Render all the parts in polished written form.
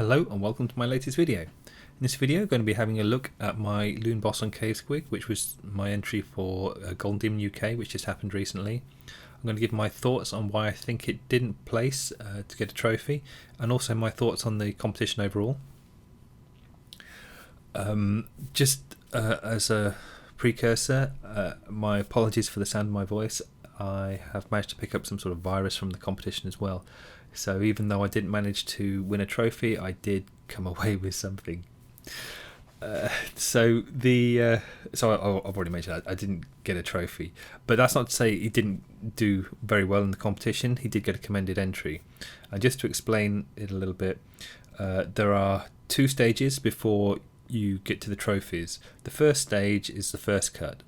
Hello and welcome to my latest video. In this video I'm going to be having a look at my Loon Boss on Cave Squig, which was my entry for Golden Demon UK, which just happened recently. I'm going to give my thoughts on why I think it didn't place to get a trophy, and also my thoughts on the competition overall. As a precursor, my apologies for the sound of my voice. I have managed to pick up some sort of virus from the competition as well. So even though I didn't manage to win a trophy, I did come away with something. So I've already mentioned I didn't get a trophy, but that's not to say he didn't do very well in the competition. He did get a commended entry. And just to explain it a little bit, there are two stages before you get to the trophies. The first stage is the first cut,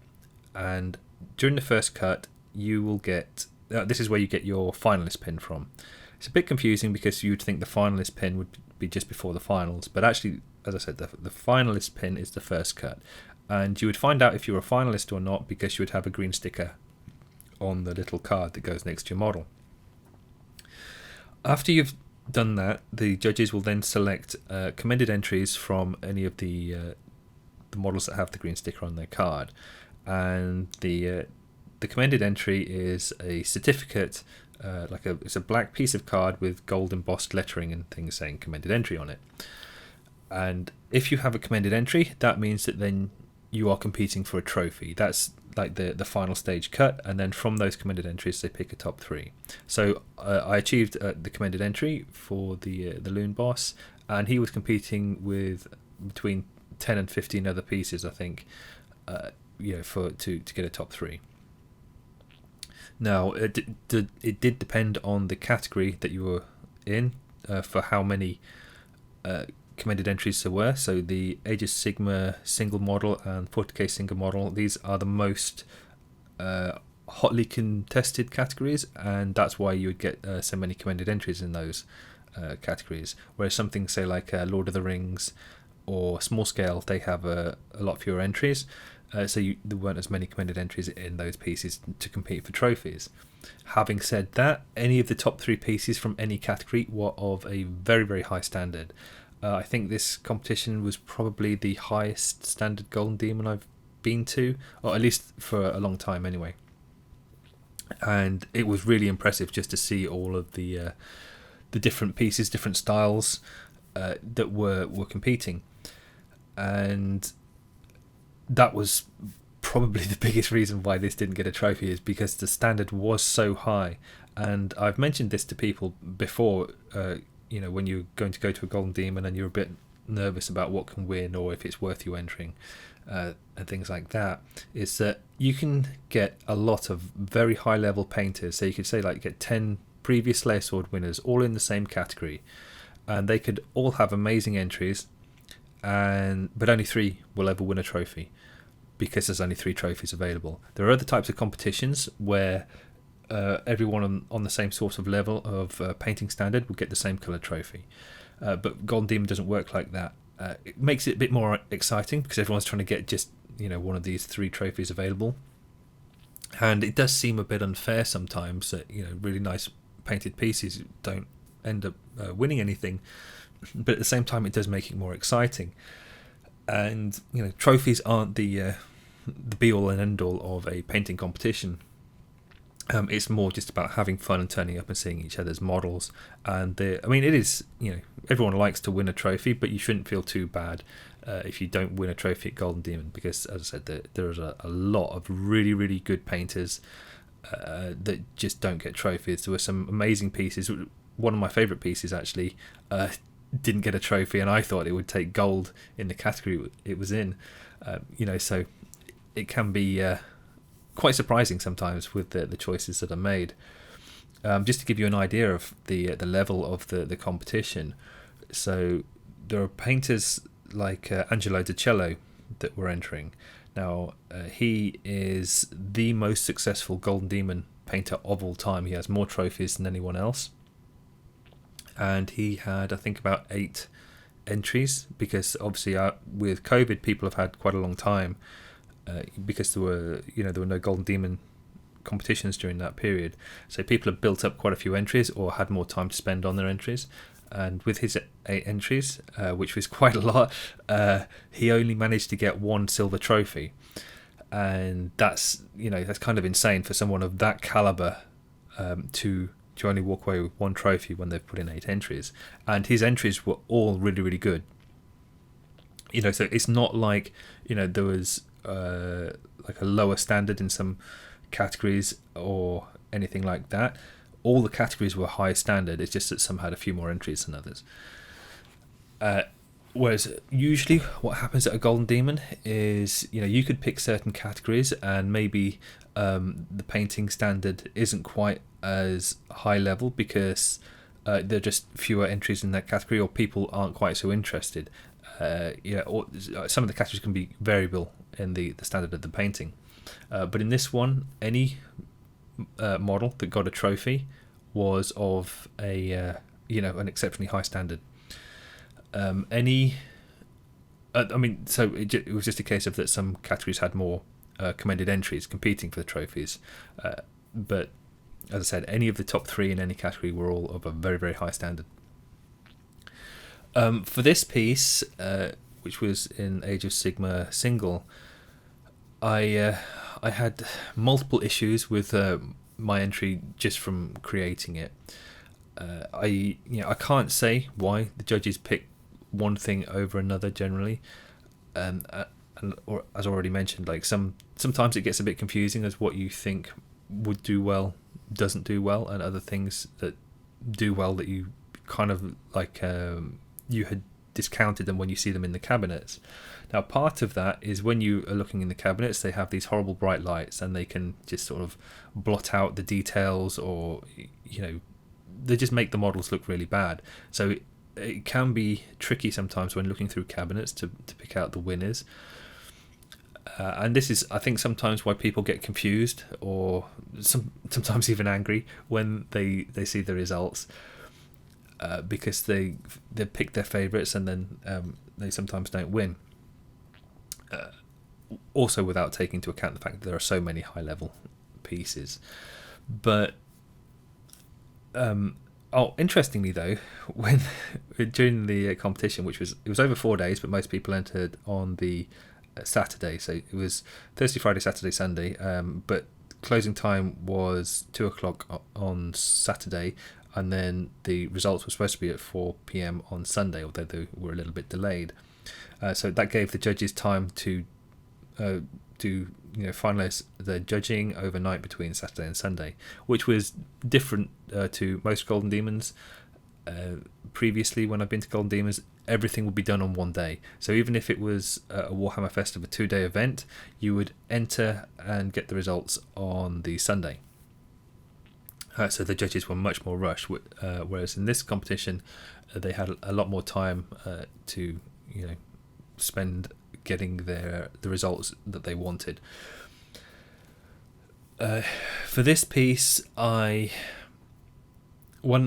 and during the first cut you will get this is where you get your finalist pin from. It's a bit confusing because you'd think the finalist pin would be just before the finals, but actually, as I said, the finalist pin is the first cut, and you would find out if you're a finalist or not because you would have a green sticker on the little card that goes next to your model. After you've done that, the judges will then select commended entries from any of the models that have the green sticker on their card, and the commended entry is a certificate. It's a black piece of card with gold embossed lettering and things saying commended entry on it. And if you have a commended entry, that means that then you are competing for a trophy. That's like the final stage cut, and then from those commended entries they pick a top three. So I achieved the commended entry for the Loon Boss, and he was competing with between 10 and 15 other pieces, I think, to get a top three. Now, it did depend on the category that you were in for how many commended entries there were. So the Aegis Sigma single model and 40k single model, these are the most hotly contested categories, and that's why you would get so many commended entries in those categories. Whereas something, say, like Lord of the Rings or Small Scale, they have a lot fewer entries. So there weren't as many commended entries in those pieces to compete for trophies. Having said that, any of the top three pieces from any category were of a very, very high standard. I think this competition was probably the highest standard Golden Demon I've been to, or at least for a long time anyway. And it was really impressive just to see all of the different pieces, different styles that were competing. And that was probably the biggest reason why this didn't get a trophy, is because the standard was so high. And I've mentioned this to people before, when you're going to go to a Golden Demon and you're a bit nervous about what can win or if it's worth you entering and things like that, is that you can get a lot of very high level painters. So you could say get 10 previous Slayer Sword winners all in the same category, and they could all have amazing entries, but only 3 will ever win a trophy because there's only 3 trophies available. There are other types of competitions where everyone on the same sort of level of painting standard will get the same colour trophy, but Golden Demon doesn't work like that. It makes it a bit more exciting because everyone's trying to get just one of these 3 trophies available, and it does seem a bit unfair sometimes that really nice painted pieces don't end up winning anything. But at the same time, it does make it more exciting. And trophies aren't the be all and end all of a painting competition. It's more just about having fun and turning up and seeing each other's models. And it is, everyone likes to win a trophy, but you shouldn't feel too bad if you don't win a trophy at Golden Demon, because, as I said, there's a lot of really, really good painters that just don't get trophies. There were some amazing pieces. One of my favourite pieces, actually, didn't get a trophy, and I thought it would take gold in the category it was in. So it can be quite surprising sometimes with the choices that are made. Just to give you an idea of the level of the competition, so there are painters like Angelo DiCello that were entering. Now he is the most successful Golden Demon painter of all time. He has more trophies than anyone else. And he had, I think, about 8 entries, because obviously with COVID, people have had quite a long time because there were no Golden Demon competitions during that period. So people have built up quite a few entries or had more time to spend on their entries. and with his 8 entries, which was quite a lot, he only managed to get 1 silver trophy, and that's kind of insane for someone of that caliber, to only walk away with 1 trophy when they've put in 8 entries, and his entries were all really, really good. So it's not like there was like a lower standard in some categories or anything like that. All the categories were high standard. It's just that some had a few more entries than others. Whereas usually what happens at a Golden Demon is you could pick certain categories, and maybe the painting standard isn't quite as high level because there are just fewer entries in that category, or people aren't quite so interested. Or some of the categories can be variable in the standard of the painting. But in this one, any model that got a trophy was of an exceptionally high standard. So it was just a case of that some categories had more commended entries competing for the trophies. But as I said, any of the top 3 in any category were all of a very, very high standard. For this piece, which was in Age of Sigmar single, I had multiple issues with my entry just from creating it. I can't say why the judges pick one thing over another generally, or as already mentioned, like sometimes it gets a bit confusing as what you think would do well doesn't do well, and other things that do well that you kind of like you had discounted them when you see them in the cabinets. Now, part of that is when you are looking in the cabinets, they have these horrible bright lights, and they can just sort of blot out the details, or they just make the models look really bad. So it can be tricky sometimes when looking through cabinets to pick out the winners. And this is, I think, sometimes why people get confused, or sometimes even angry when they see the results. Because they pick their favourites, and then they sometimes don't win. Also, without taking into account the fact that there are so many high level pieces. But interestingly though, when during the competition, which was over 4 days, but most people entered on the Saturday, so it was Thursday, Friday, Saturday, Sunday. But closing time was 2:00 on Saturday. And then the results were supposed to be at 4 p.m. on Sunday, although they were a little bit delayed. So that gave the judges time to finalise the judging overnight between Saturday and Sunday, which was different to most Golden Demons. Previously, when I've been to Golden Demons, everything would be done on one day. So even if it was a Warhammer Fest of a 2-day event, you would enter and get the results on the Sunday. So the judges were much more rushed, whereas in this competition they had a lot more time to spend getting the results that they wanted. For this piece, when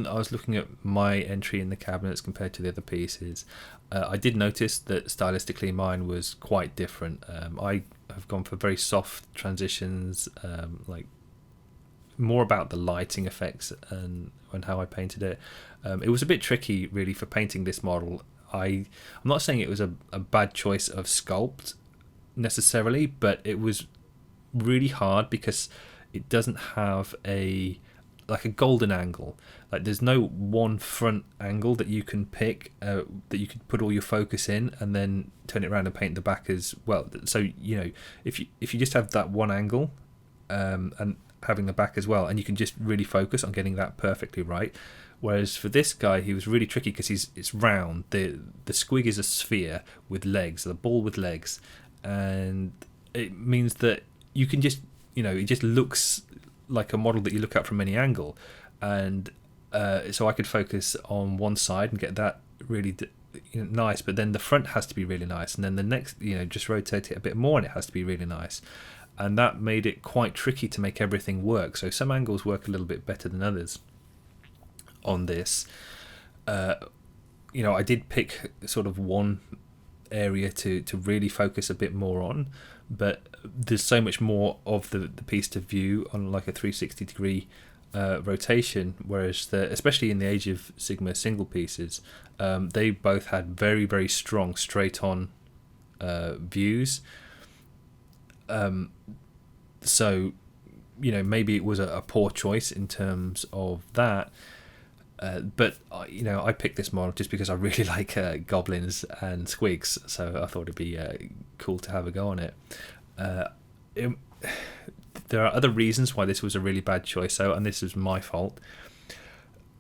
I was looking at my entry in the cabinets compared to the other pieces, I did notice that stylistically mine was quite different. I have gone for very soft transitions, like more about the lighting effects and how I painted it. It was a bit tricky really for painting this model. I'm not saying it was a bad choice of sculpt necessarily, but it was really hard because it doesn't have a golden angle. Like there's no one front angle that you can pick that you could put all your focus in and then turn it around and paint the back as well. So if you just have that one angle and having the back as well, and you can just really focus on getting that perfectly right. Whereas for this guy, he was really tricky because it's round. The squig is a sphere with legs, the ball with legs, and it means that you can just it just looks like a model that you look at from any angle. And so I could focus on one side and get that really nice, but then the front has to be really nice, and then the next just rotate it a bit more and it has to be really nice. And that made it quite tricky to make everything work. So some angles work a little bit better than others on this. I did pick sort of one area to really focus a bit more on, but there's so much more of the piece to view on like a 360 degree rotation, whereas especially in the Age of Sigma single pieces, they both had very, very strong straight on views. So, maybe it was a poor choice in terms of that. But I picked this model just because I really like goblins and squigs, so I thought it'd be cool to have a go on it. There are other reasons why this was a really bad choice, and this was my fault.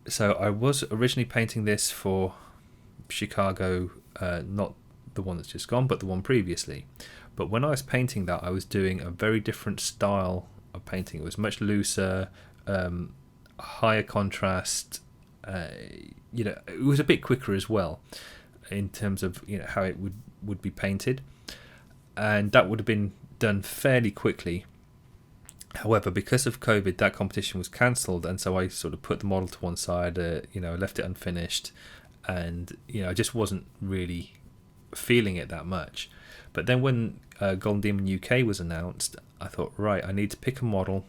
So I was originally painting this for Chicago, not the one that's just gone, but the one previously. But when I was painting that, I was doing a very different style of painting. It was much looser, higher contrast. It was a bit quicker as well in terms of how it would be painted, and that would have been done fairly quickly. However, because of COVID, that competition was cancelled, and so I sort of put the model to one side. Left it unfinished, and I just wasn't really feeling it that much. But then when Golden Demon UK was announced, I thought, right, I need to pick a model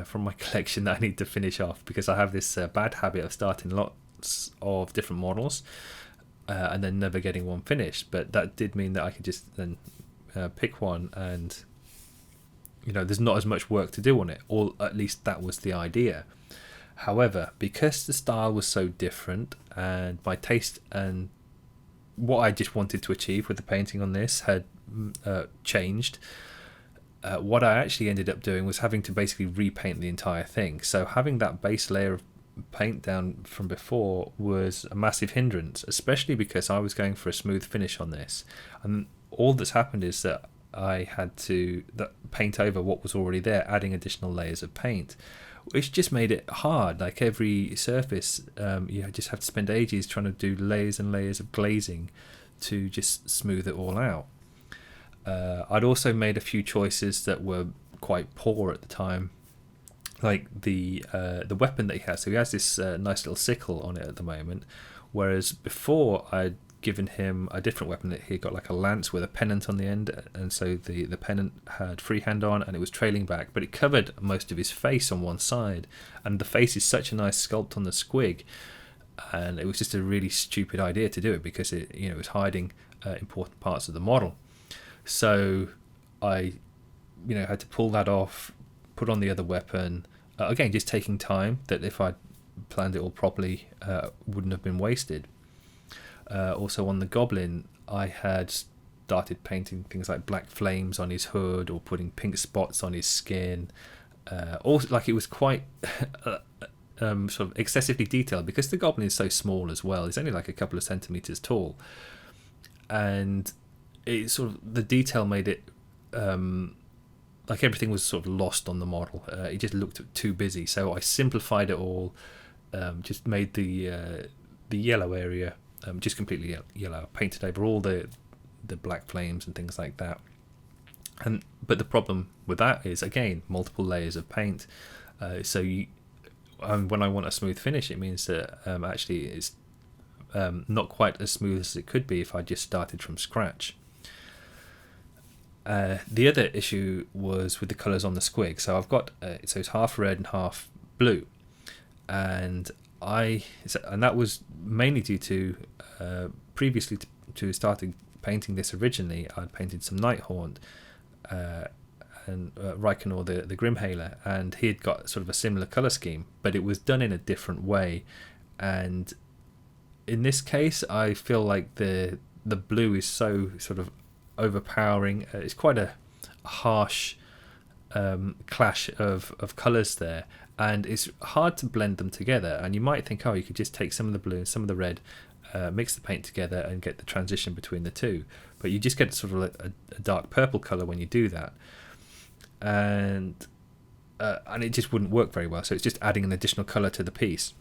from my collection that I need to finish off, because I have this bad habit of starting lots of different models and then never getting one finished. But that did mean that I could just then pick one, and there's not as much work to do on it, or at least that was the idea. However, because the style was so different, and my taste and what I just wanted to achieve with the painting on this had changed, what I actually ended up doing was having to basically repaint the entire thing. So having that base layer of paint down from before was a massive hindrance, especially because I was going for a smooth finish on this, and all that's happened is that I had to paint over what was already there, adding additional layers of paint, which just made it hard. Like every surface, you just have to spend ages trying to do layers and layers of glazing to just smooth it all out. I'd also made a few choices that were quite poor at the time, like the weapon that he has. So he has this nice little sickle on it at the moment, whereas before I'd given him a different weapon that he got, like a lance with a pennant on the end, and so the pennant had freehand on and it was trailing back, but it covered most of his face on one side, and the face is such a nice sculpt on the squig, and it was just a really stupid idea to do it because it was hiding important parts of the model. So I had to pull that off, put on the other weapon, again just taking time that if I'd planned it all properly wouldn't have been wasted. Also on the goblin, I had started painting things like black flames on his hood or putting pink spots on his skin. Also, like, it was quite sort of excessively detailed because the goblin is so small as well. He's only like a couple of centimeters tall, and it sort of, the detail made it like everything was sort of lost on the model. It just looked too busy, so I simplified it all. Just made the yellow area just completely yellow, painted over all the black flames and things like that. But the problem with that is, again, multiple layers of paint. So when I want a smooth finish, it means that actually it's not quite as smooth as it could be if I just started from scratch. The other issue was with the colours on the squig. So I've got so it's half red and half blue, and that was mainly due to previously to starting painting this originally, I'd painted some Nighthaunt and Reikenor the Grimhaler, and he had got sort of a similar colour scheme, but it was done in a different way. And in this case, I feel like the blue is so sort of overpowering. It's quite a harsh clash of colours there, and it's hard to blend them together. And you might think, oh, you could just take some of the blue and some of the red, mix the paint together and get the transition between the two, but you just get sort of a dark purple colour when you do that, and it just wouldn't work very well. So it's just adding an additional colour to the piece.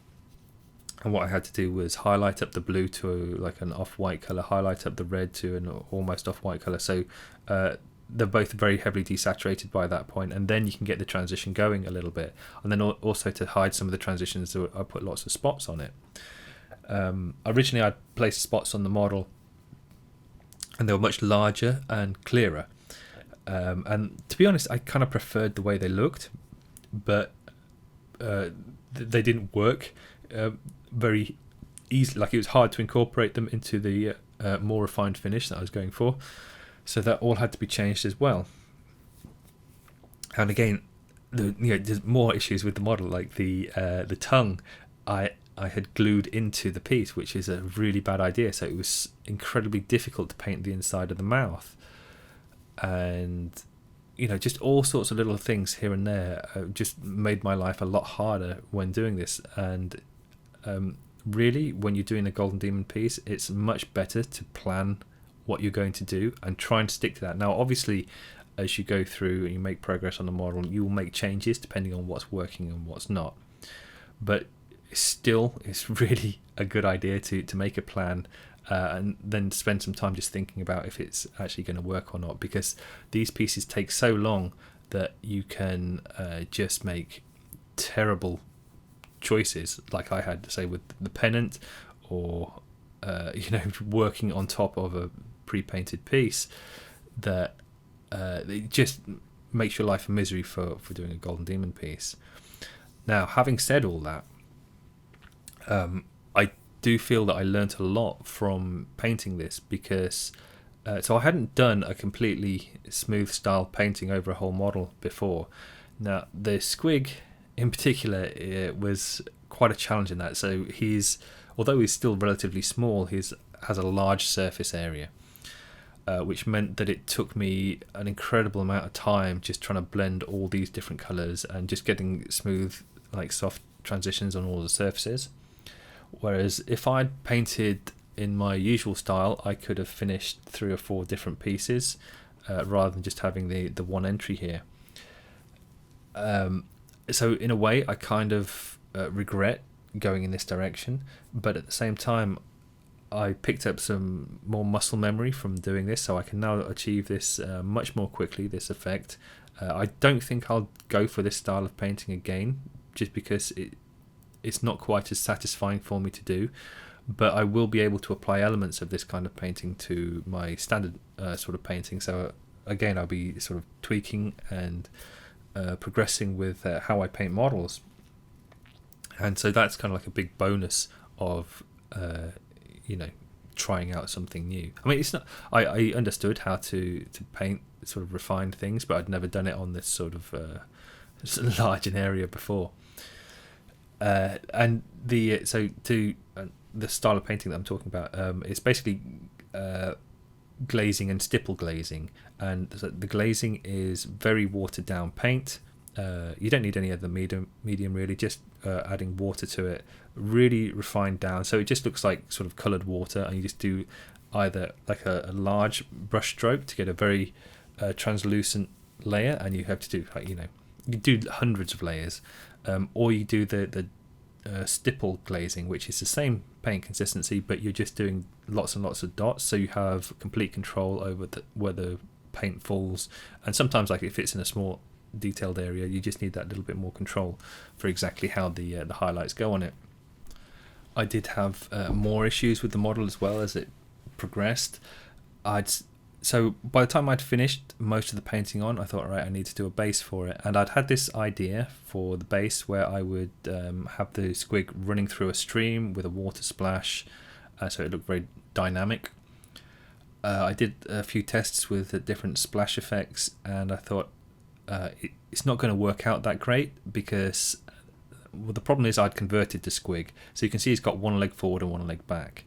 And what I had to do was highlight up the blue to like an off-white colour, highlight up the red to an almost off-white colour. So they're both very heavily desaturated by that point, and then you can get the transition going a little bit. And then also to hide some of the transitions, I put lots of spots on it. Originally I placed spots on the model and they were much larger and clearer. And to be honest, I kind of preferred the way they looked, but they didn't work very easily. Like, it was hard to incorporate them into the more refined finish that I was going for. So that all had to be changed as well. And again, there's more issues with the model, like the tongue. I had glued into the piece, which is a really bad idea. So it was incredibly difficult to paint the inside of the mouth, and just all sorts of little things here and there just made my life a lot harder when doing this. And really, when you're doing a Golden Demon piece, it's much better to plan what you're going to do and try and stick to that. Now, obviously, as you go through and you make progress on the model, you will make changes depending on what's working and what's not. But still, it's really a good idea to make a plan and then spend some time just thinking about if it's actually going to work or not, because these pieces take so long that you can just make terrible choices, like I had to say with the pennant, or working on top of a pre-painted piece, that it just makes your life a misery for doing a Golden Demon piece. Now, having said all that, I do feel that I learnt a lot from painting this, because so I hadn't done a completely smooth style painting over a whole model before. Now, the Squig in particular was quite a challenge in that. So although he's still relatively small, has a large surface area, which meant that it took me an incredible amount of time just trying to blend all these different colours and just getting smooth, like soft transitions on all the surfaces. Whereas if I'd painted in my usual style, I could have finished 3 or 4 different pieces rather than just having the one entry here. So in a way, I kind of regret going in this direction, but at the same time, I picked up some more muscle memory from doing this, so I can now achieve this much more quickly, this effect. I don't think I'll go for this style of painting again, just because it's not quite as satisfying for me to do, but I will be able to apply elements of this kind of painting to my standard sort of painting. So again, I'll be sort of tweaking and progressing with how I paint models, and so that's kind of like a big bonus of trying out something new. I mean, it's not, I understood how to paint sort of refined things, but I'd never done it on this sort of large an area before. And the style of painting that I'm talking about, it's basically glazing and stipple glazing, and the glazing is very watered down paint. You don't need any other medium really, just adding water to it, really refined down, so it just looks like sort of coloured water, and you just do either like a large brush stroke to get a very translucent layer, and you have to do you do hundreds of layers, or you do the stipple glazing, which is the same paint consistency, but you're just doing lots and lots of dots, so you have complete control over where the paint falls. And sometimes, like if it's in a small detailed area, you just need that little bit more control for exactly how the highlights go on it. I did have more issues with the model as well as it progressed. So by the time I'd finished most of the painting on, I thought, right, I need to do a base for it. And I'd had this idea for the base where I would have the Squig running through a stream with a water splash, so it looked very dynamic. I did a few tests with different splash effects, and I thought it's not going to work out that great, because the problem is I'd converted to Squig. So you can see he's got one leg forward and one leg back.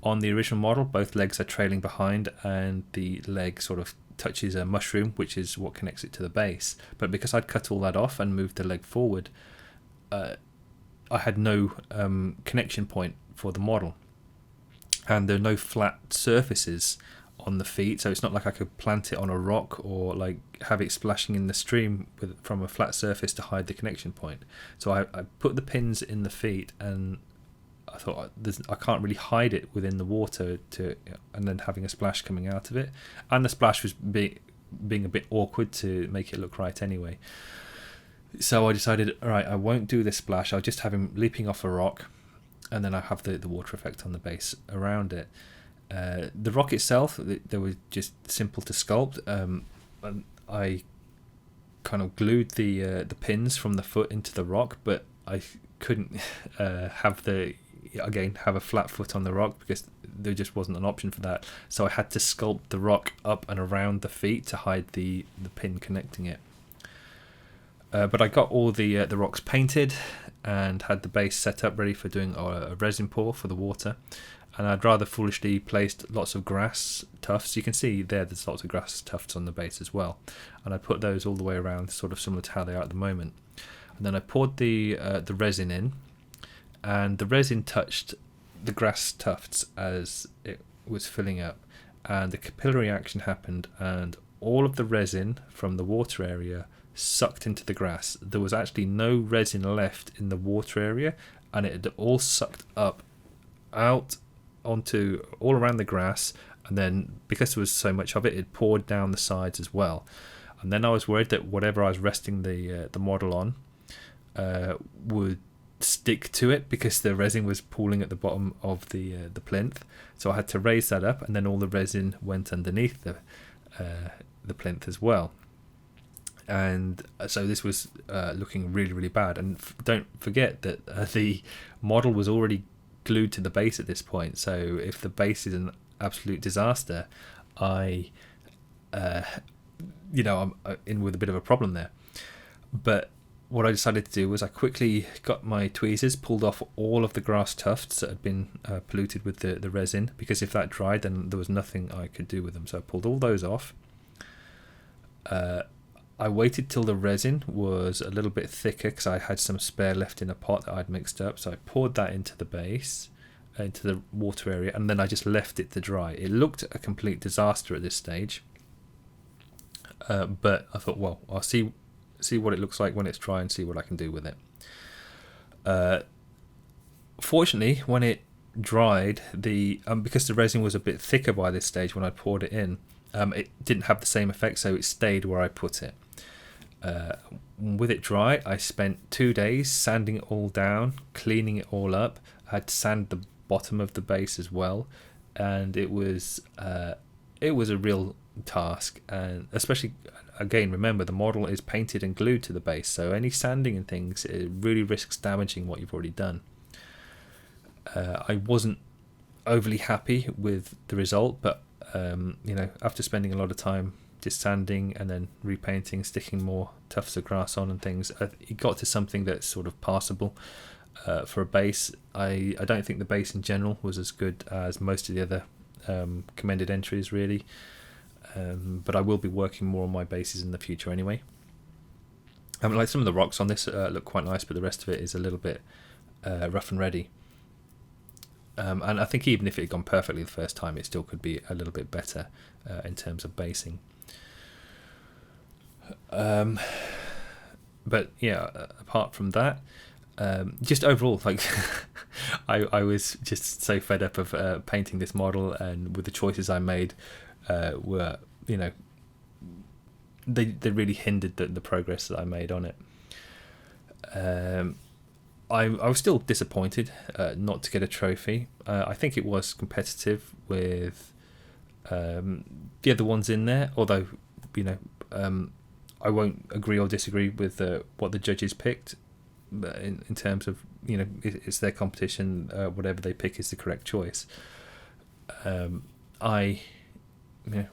On the original model, both legs are trailing behind, and the leg sort of touches a mushroom, which is what connects it to the base. But because I'd cut all that off and moved the leg forward, I had no connection point for the model. And there are no flat surfaces on the feet, so it's not like I could plant it on a rock or like have it splashing in the stream from a flat surface to hide the connection point. So I put the pins in the feet, and I thought I can't really hide it within the water and then having a splash coming out of it, and the splash was being a bit awkward to make it look right anyway. So I decided, all right, I won't do this splash, I'll just have him leaping off a rock, and then I'll have the water effect on the base around it. The rock itself, they were just simple to sculpt, and I kind of glued the pins from the foot into the rock, but I couldn't have a flat foot on the rock because there just wasn't an option for that. So I had to sculpt the rock up and around the feet to hide the pin connecting it. But I got all the rocks painted and had the base set up ready for doing a resin pour for the water. And I'd rather foolishly placed lots of grass tufts. You can see there's lots of grass tufts on the base as well. And I put those all the way around, sort of similar to how they are at the moment. And then I poured the resin in, and the resin touched the grass tufts as it was filling up, and the capillary action happened, and all of the resin from the water area sucked into the grass. There was actually no resin left in the water area, and it had all sucked up out onto all around the grass, and then because there was so much of it, it poured down the sides as well. And then I was worried that whatever I was resting the model on would stick to it because the resin was pooling at the bottom of the plinth. So I had to raise that up, and then all the resin went underneath the plinth as well. And so this was looking really, really bad. And don't forget that the model was already glued to the base at this point. So if the base is an absolute disaster, I'm in with a bit of a problem there. But what I decided to do was I quickly got my tweezers, pulled off all of the grass tufts that had been polluted with the resin, because if that dried, then there was nothing I could do with them. So I pulled all those off. I waited till the resin was a little bit thicker because I had some spare left in a pot that I'd mixed up. So I poured that into the base, into the water area, and then I just left it to dry. It looked a complete disaster at this stage. But I thought, well, I'll see what it looks like when it's dry and see what I can do with it. Fortunately, when it dried, because the resin was a bit thicker by this stage when I poured it in, it didn't have the same effect, so it stayed where I put it. With it dry, I spent 2 days sanding it all down, cleaning it all up. I had to sand the bottom of the base as well, and it was a real task. And especially, again, remember the model is painted and glued to the base, so any sanding and things, it really risks damaging what you've already done. I wasn't overly happy with the result, but after spending a lot of time just sanding and then repainting, sticking more tufts of grass on and things, it got to something that's sort of passable for a base. I don't think the base in general was as good as most of the other commended entries really, but I will be working more on my bases in the future anyway. Like some of the rocks on this look quite nice, but the rest of it is a little bit rough and ready. And I think even if it had gone perfectly the first time, it still could be a little bit better in terms of basing. But yeah, apart from that, just overall, like I was just so fed up of painting this model, and with the choices I made were, they really hindered the progress that I made on it. I was still disappointed not to get a trophy. I think it was competitive with the other ones in there, although I won't agree or disagree with what the judges picked in terms of it's their competition. Whatever they pick is the correct choice. I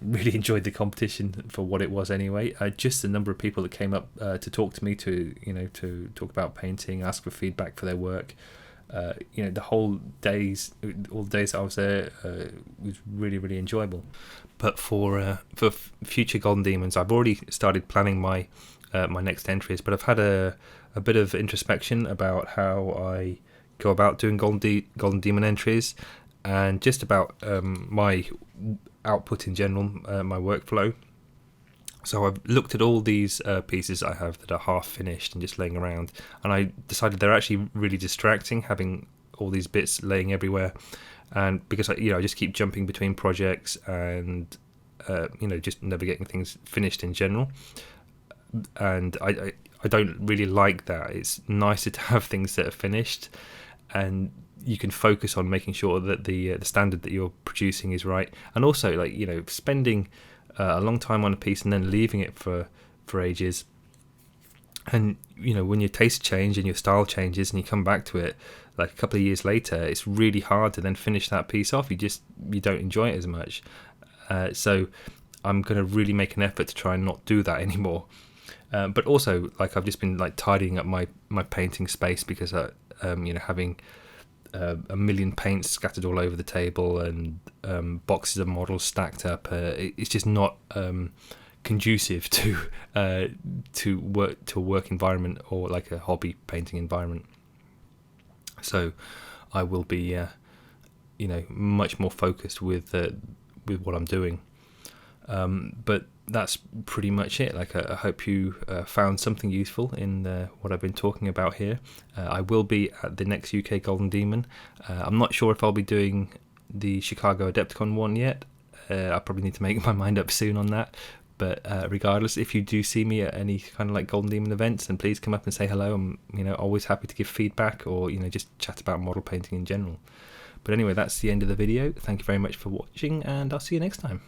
really enjoyed the competition for what it was anyway. Just the number of people that came up to talk to me, to talk about painting, ask for feedback for their work. The all the days I was there was really, really enjoyable. But for future Golden Demons, I've already started planning my next entries, but I've had a bit of introspection about how I go about doing Golden Demon entries, and just about my output in general, my workflow. So I've looked at all these pieces I have that are half finished and just laying around, and I decided they're actually really distracting, having all these bits laying everywhere. And because I just keep jumping between projects and just never getting things finished in general, and I don't really like that. It's nicer to have things that are finished, and you can focus on making sure that the standard that you're producing is right. And also, spending a long time on a piece and then leaving it for ages, And you know, when your taste change and your style changes and you come back to it like a couple of years later, it's really hard to then finish that piece off. You don't enjoy it as much. So I'm going to really make an effort to try and not do that anymore. But also, like, I've just been like tidying up my painting space, because you know, having a million paints scattered all over the table and boxes of models stacked up, it's just not conducive to a work environment or like a hobby painting environment. So I will be you know, much more focused with what I'm doing. But that's pretty much it. Like, I hope you found something useful in what I've been talking about here. I will be at the next UK Golden Demon. I'm not sure if I'll be doing the Chicago Adepticon one yet. I probably need to make my mind up soon on that. But regardless, if you do see me at any kind of like Golden Demon events, then please come up and say hello. I'm, you know, always happy to give feedback, or, you know, just chat about model painting in general. But anyway, that's the end of the video. Thank you very much for watching, and I'll see you next time.